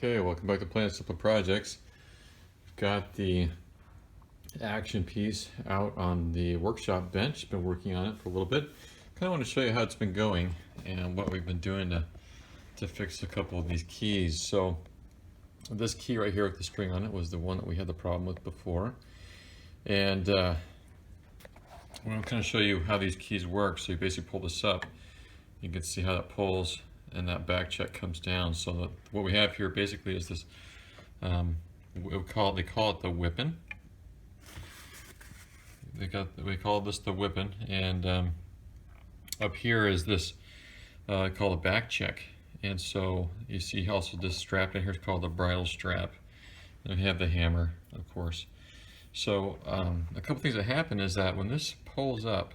Okay, welcome back to Planet Simple Projects. We've got the action piece out on the workshop bench. Been working on it for a little bit. Kind of want to show you how it's been going and what we've been doing to fix a couple of these keys. So this key right here with the string on it was the one that we had the problem with before. And I'm going to kind of show you how these keys work. So you basically pull this up. You can see how that pulls and that back check comes down. So what we have here basically is this, they call it the whippin'. We call this the whippin', and up here is this called a back check. And so you see also this strap in here is called the bridle strap. And we have the hammer, of course. So a couple things that happen is that when this pulls up,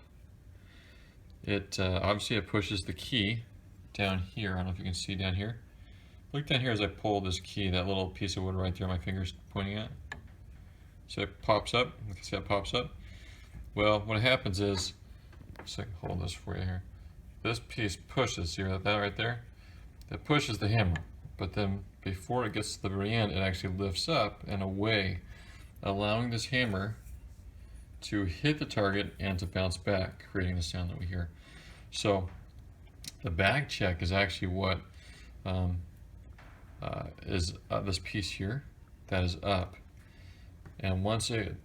it obviously it pushes the key down here. I don't know if you can see down here. Look down here as I pull this key, that little piece of wood right there my finger's pointing at. So it pops up. You can see it pops up. Well, what happens is, so I can hold this for you here. This piece pushes, see that right there? It pushes the hammer, but then before it gets to the very end, it actually lifts up and away, allowing this hammer to hit the target and to bounce back, creating the sound that we hear. So the back check is actually what is this piece here that is up. And once it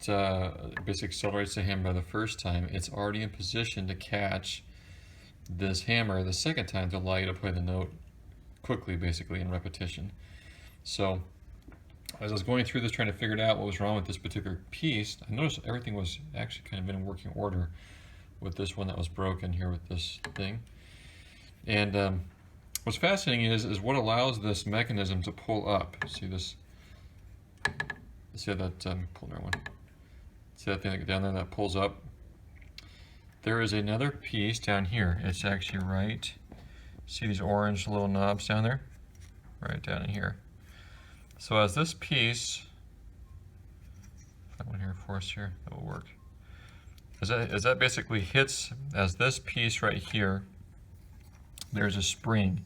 basically accelerates the hammer the first time, it's already in position to catch this hammer the second time to allow you to play the note quickly, basically in repetition. So as I was going through this trying to figure out what was wrong with this particular piece, I noticed everything was actually kind of in working order with this one that was broken here with this thing. And what's fascinating is what allows this mechanism to pull up. See this? See that? Pull another one. See that thing down there that pulls up? There is another piece down here. It's actually right. See these orange little knobs down there? Right down in here. So as this piece, that one here for us here, that will work. As that basically hits, as this piece right here, there's a spring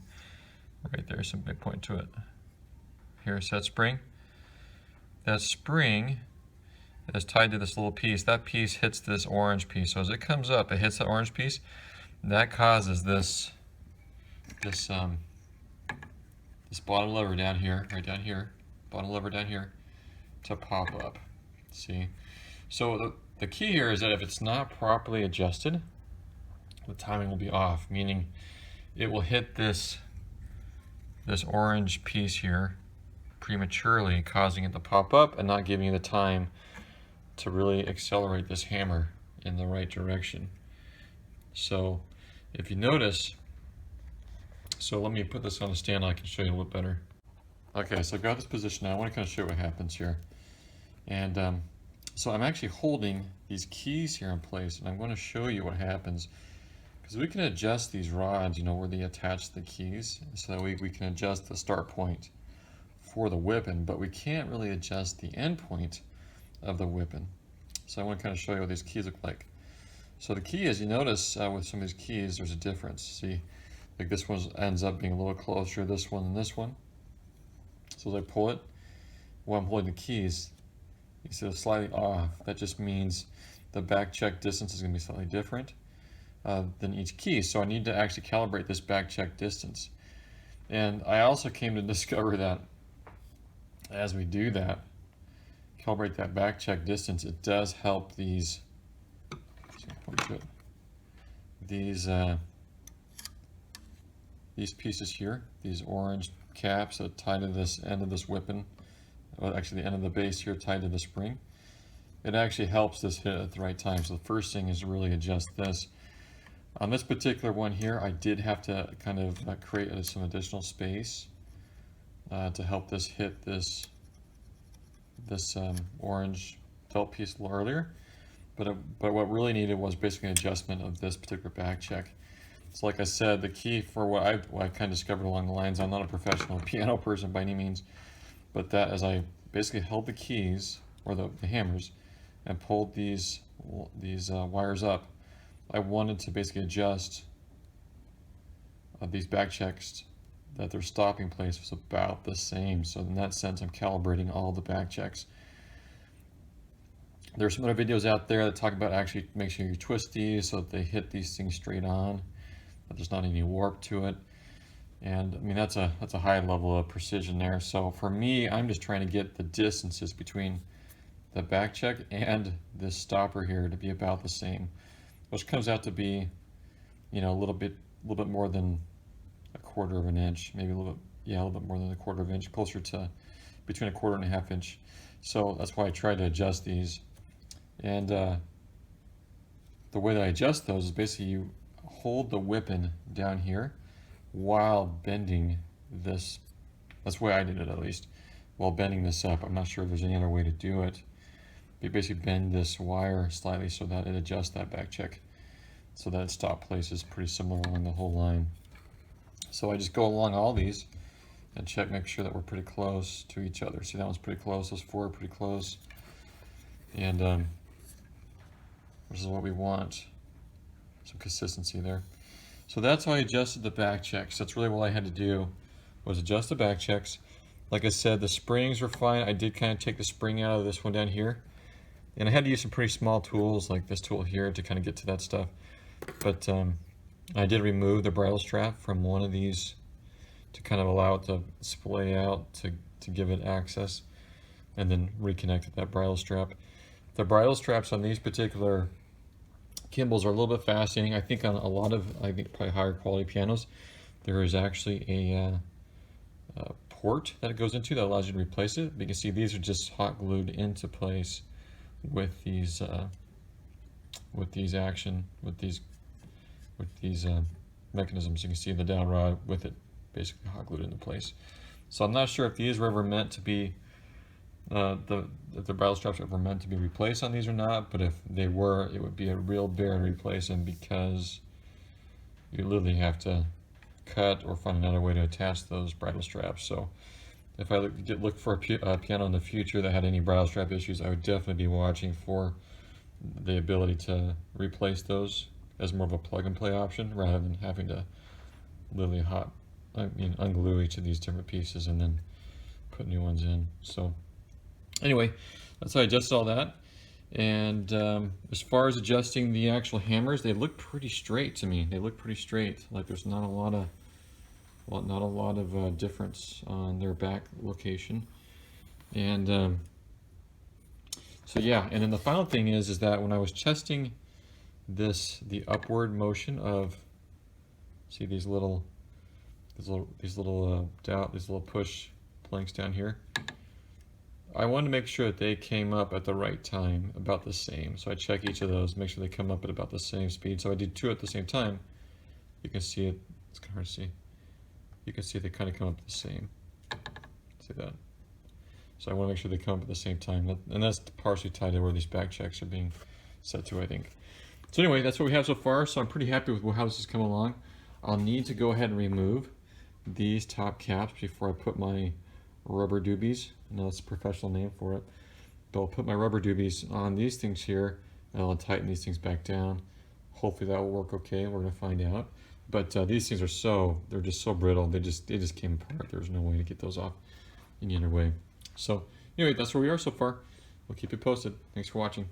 right there, some big point to it. Here's that spring. That spring is tied to this little piece. That piece hits this orange piece. So as it comes up, it hits that orange piece. That causes this bottom lever down here, right down here, bottom lever down here, to pop up. See? So the key here is that if it's not properly adjusted, the timing will be off, meaning it will hit this orange piece here prematurely, causing it to pop up and not giving you the time to really accelerate this hammer in the right direction. So if you notice, so let me put this on a stand, I can show you a little bit better. Okay, so I've got this position now. I want to kind of show you what happens here. And so I'm actually holding these keys here in place, and I'm going to show you what happens. Because we can adjust these rods, you know, where they attach the keys, so that we can adjust the start point for the whipping, but we can't really adjust the end point of the whipping. So I want to kind of show you what these keys look like. So the key is, you notice with some of these keys, there's a difference. See, like this one ends up being a little closer to this one than this one. So as I pull it, while I'm holding the keys, you see it's slightly off. That just means the back check distance is going to be slightly different than each key. So I need to actually calibrate this back check distance. And I also came to discover that as we do that, calibrate that back check distance, it does help these pieces here, these orange caps that tie to this end of this whipping, well, actually the end of the base here tied to the spring. It actually helps this hit at the right time. So the first thing is to really adjust this. On this particular one here, I did have to kind of create some additional space to help this hit this orange felt piece a little earlier. But what really needed was basically an adjustment of this particular back check. So like I said, the key for what I kind of discovered along the lines, I'm not a professional piano person by any means, but that as I basically held the keys, or the hammers, and pulled these wires up, I wanted to basically adjust these back checks that their stopping place was about the same. So in that sense, I'm calibrating all the back checks. There's some other videos out there that talk about actually make sure you twist these so that they hit these things straight on, that there's not any warp to it. And I mean, that's a high level of precision there. So for me, I'm just trying to get the distances between the back check and this stopper here to be about the same, which comes out to be, you know, a little bit more than a quarter of an inch, maybe a little bit more than a quarter of an inch, closer to between a quarter and a half inch. So that's why I try to adjust these. And the way that I adjust those is basically you hold the whipping down here while bending this. That's the way I did it, at least, while bending this up. I'm not sure if there's any other way to do it. You basically bend this wire slightly so that it adjusts that back check, so that its stop place is pretty similar along the whole line. So I just go along all these and check, make sure that we're pretty close to each other. See, that one's pretty close, those four are pretty close. And this is what we want, some consistency there. So that's how I adjusted the back checks. That's really what I had to do, was adjust the back checks. Like I said, the springs were fine. I did kind of take the spring out of this one down here. And I had to use some pretty small tools like this tool here to kind of get to that stuff. But I did remove the bridle strap from one of these to kind of allow it to splay out to give it access, and then reconnected that bridle strap. The bridle straps on these particular Kimballs are a little bit fascinating. I think on a lot of, probably higher quality pianos, there is actually a port that it goes into that allows you to replace it. But you can see these are just hot glued into place with these mechanisms. You can see the dowel rod with it basically hot glued into place. So I'm not sure if these were ever meant to be the bridle straps were meant to be replaced on these or not, but if they were, it would be a real bear to replace them, because you literally have to cut or find another way to attach those bridle straps. So if I look for a piano in the future that had any bridle strap issues, I would definitely be watching for the ability to replace those as more of a plug and play option, rather than having to literally unglue each of these different pieces and then put new ones in. So anyway, that's how I adjusted all that. And as far as adjusting the actual hammers, they look pretty straight to me. They look pretty straight. Like there's not a lot of difference on their back location. And so yeah. And then the final thing is that when I was testing the upward motion of, see these little push planks down here, I wanted to make sure that they came up at the right time, about the same. So I check each of those, make sure they come up at about the same speed. So I did two at the same time. You can see it, it's kind of hard to see. You can see they kind of come up the same. See that? So I want to make sure they come up at the same time. And that's partially tied to where these back checks are being set to, I think. So anyway, that's what we have so far. So I'm pretty happy with how this has come along. I'll need to go ahead and remove these top caps before I put my rubber doobies. I know that's a professional name for it, but I'll put my rubber doobies on these things here, and I'll tighten these things back down. Hopefully that will work okay. We're gonna find out. But these things are they're just so brittle. They just came apart. There's no way to get those off any other way. So anyway, that's where we are so far. We'll keep you posted. Thanks for watching.